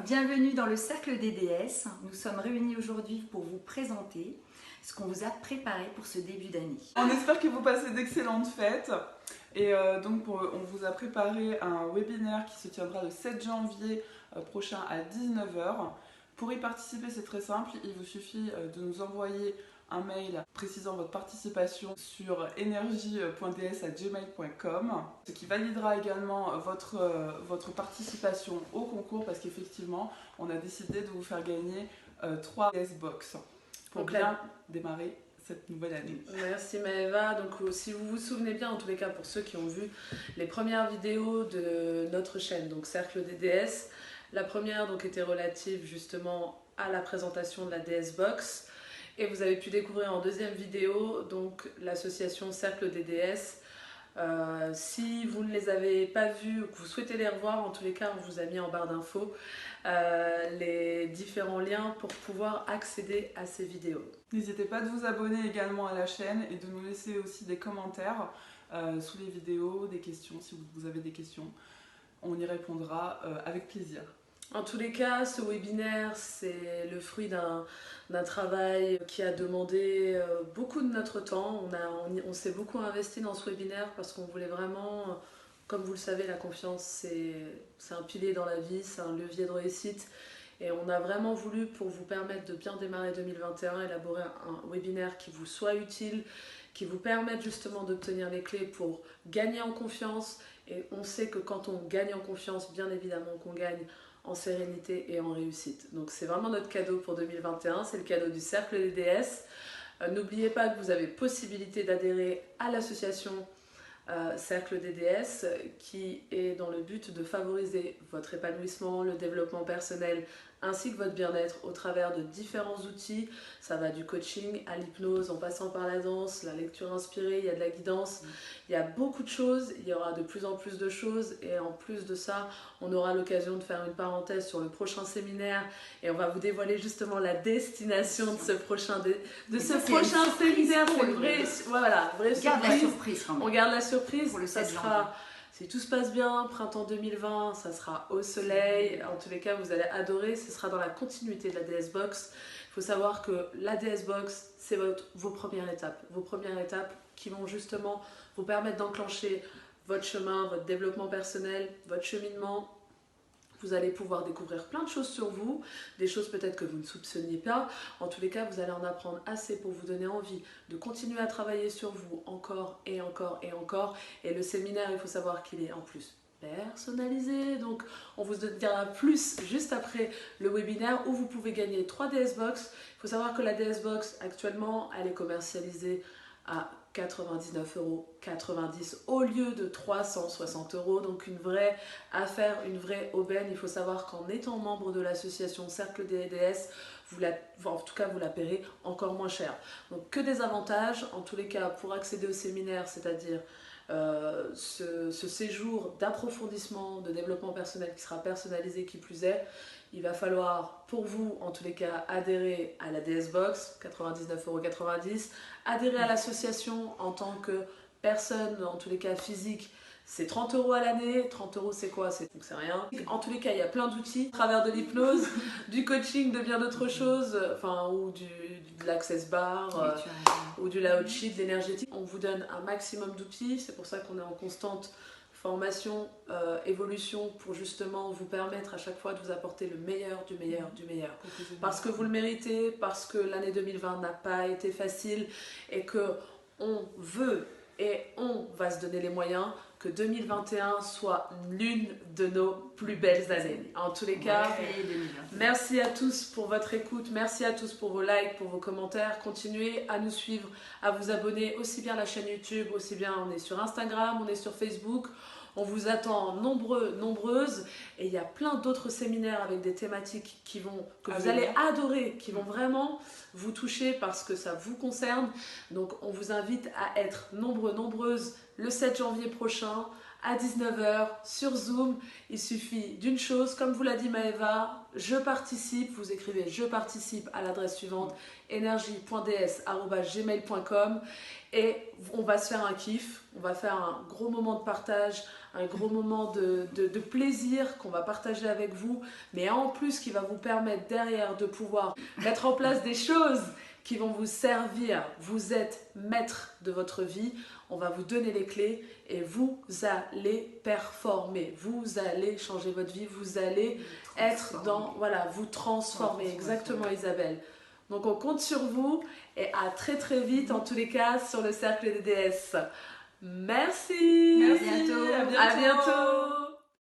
bienvenue dans le Cercle des déesses. Nous sommes réunis aujourd'hui pour vous présenter ce qu'on vous a préparé pour ce début d'année. On espère que vous passez d'excellentes fêtes. Et on vous a préparé un webinaire qui se tiendra le 7 janvier prochain à 19 h. Pour y participer, c'est très simple, il vous suffit de nous envoyer un mail précisant votre participation sur energie.ds@gmail.com, ce qui validera également votre participation au concours, parce qu'effectivement, on a décidé de vous faire gagner 3 DS-Box pour bien démarrer cette nouvelle année. Merci Maëva. Donc si vous vous souvenez bien, en tous les cas pour ceux qui ont vu les premières vidéos de notre chaîne, donc Cercle des déesses, la première donc était relative justement à la présentation de la DS-Box. Et vous avez pu découvrir en deuxième vidéo donc l'association Cercle des déesses. Si vous ne les avez pas vues ou que vous souhaitez les revoir, en tous les cas on vous a mis en barre d'infos les différents liens pour pouvoir accéder à ces vidéos. N'hésitez pas de vous abonner également à la chaîne et de nous laisser aussi des commentaires sous les vidéos, des questions si vous avez des questions. On y répondra avec plaisir. En tous les cas, ce webinaire, c'est le fruit d'un travail qui a demandé beaucoup de notre temps. On s'est beaucoup investi dans ce webinaire parce qu'on voulait vraiment, comme vous le savez, la confiance, c'est un pilier dans la vie, c'est un levier de réussite. Et on a vraiment voulu, pour vous permettre de bien démarrer 2021, élaborer un webinaire qui vous soit utile, qui vous permette justement d'obtenir les clés pour gagner en confiance. Et on sait que quand on gagne en confiance, bien évidemment qu'on gagne en sérénité et en réussite. Donc c'est vraiment notre cadeau pour 2021, c'est le cadeau du Cercle des déesses. N'oubliez pas que vous avez possibilité d'adhérer à l'association Cercle des déesses qui est dans le but de favoriser votre épanouissement, le développement personnel ainsi que votre bien-être au travers de différents outils. Ça va du coaching à l'hypnose en passant par la danse, la lecture inspirée, il y a de la guidance, il y a beaucoup de choses, il y aura de plus en plus de choses et en plus de ça, on aura l'occasion de faire une parenthèse sur le prochain séminaire et on va vous dévoiler justement la destination de ce prochain, séminaire. C'est une vraie, voilà, vraie surprise. Garde la surprise quand même. On garde la surprise, pour le ça 7 sera... Si tout se passe bien, printemps 2020, ça sera au soleil. En tous les cas, vous allez adorer. Ce sera dans la continuité de la DS-Box. Il faut savoir que la DS-Box, c'est vos premières étapes. Vos premières étapes qui vont justement vous permettre d'enclencher votre chemin, votre développement personnel, votre cheminement. Vous allez pouvoir découvrir plein de choses sur vous, des choses peut-être que vous ne soupçonniez pas. En tous les cas, vous allez en apprendre assez pour vous donner envie de continuer à travailler sur vous encore et encore et encore. Et le séminaire, il faut savoir qu'il est en plus personnalisé. Donc, on vous dira plus juste après le webinaire où vous pouvez gagner 3 DS-Box. Il faut savoir que la DS-Box, actuellement, elle est commercialisée à 99,90 € au lieu de 360 €, donc une vraie affaire, une vraie aubaine. Il faut savoir qu'en étant membre de l'association Cercle des déesses, en tout cas vous la paierez encore moins cher. Donc que des avantages, en tous les cas pour accéder au séminaire, c'est-à-dire ce séjour d'approfondissement, de développement personnel qui sera personnalisé qui plus est. Il va falloir, pour vous, en tous les cas, adhérer à la DS-Box, 99,90 €, adhérer à l'association en tant que personne, en tous les cas physique, c'est 30 € à l'année. 30 € c'est quoi? C'est rien. En tous les cas, il y a plein d'outils, à travers de l'hypnose, du coaching, de bien d'autres choses, ou de l'access bar, ou du lao chi, de l'énergétique. On vous donne un maximum d'outils, c'est pour ça qu'on est en constante formation, évolution pour justement vous permettre à chaque fois de vous apporter le meilleur du meilleur du meilleur. Parce que vous le méritez, parce que l'année 2020 n'a pas été facile et que on veut et on va se donner les moyens que 2021 soit l'une de nos plus belles années. En tous les cas, merci à tous pour votre écoute, merci à tous pour vos likes, pour vos commentaires. Continuez à nous suivre, à vous abonner aussi bien à la chaîne YouTube, aussi bien on est sur Instagram, on est sur Facebook. On vous attend nombreux, nombreuses et il y a plein d'autres séminaires avec des thématiques que vous allez adorer, qui vont vraiment vous toucher parce que ça vous concerne. Donc on vous invite à être nombreux, nombreuses le 7 janvier prochain à 19h sur Zoom. Il suffit d'une chose, comme vous l'a dit Maëva, je participe, vous écrivez je participe à l'adresse suivante energie.ds@gmail.com et on va se faire un kiff, on va faire un gros moment de partage, un gros moment de plaisir qu'on va partager avec vous, mais en plus qui va vous permettre derrière de pouvoir mettre en place des choses qui vont vous servir. Vous êtes maître de votre vie, on va vous donner les clés et vous allez performer, vous allez changer votre vie, vous allez être dans, voilà, vous transformer, exactement Isabelle. Donc on compte sur vous et à très très vite en tous les cas sur le cercle des déesses. Merci. À bientôt. À bientôt.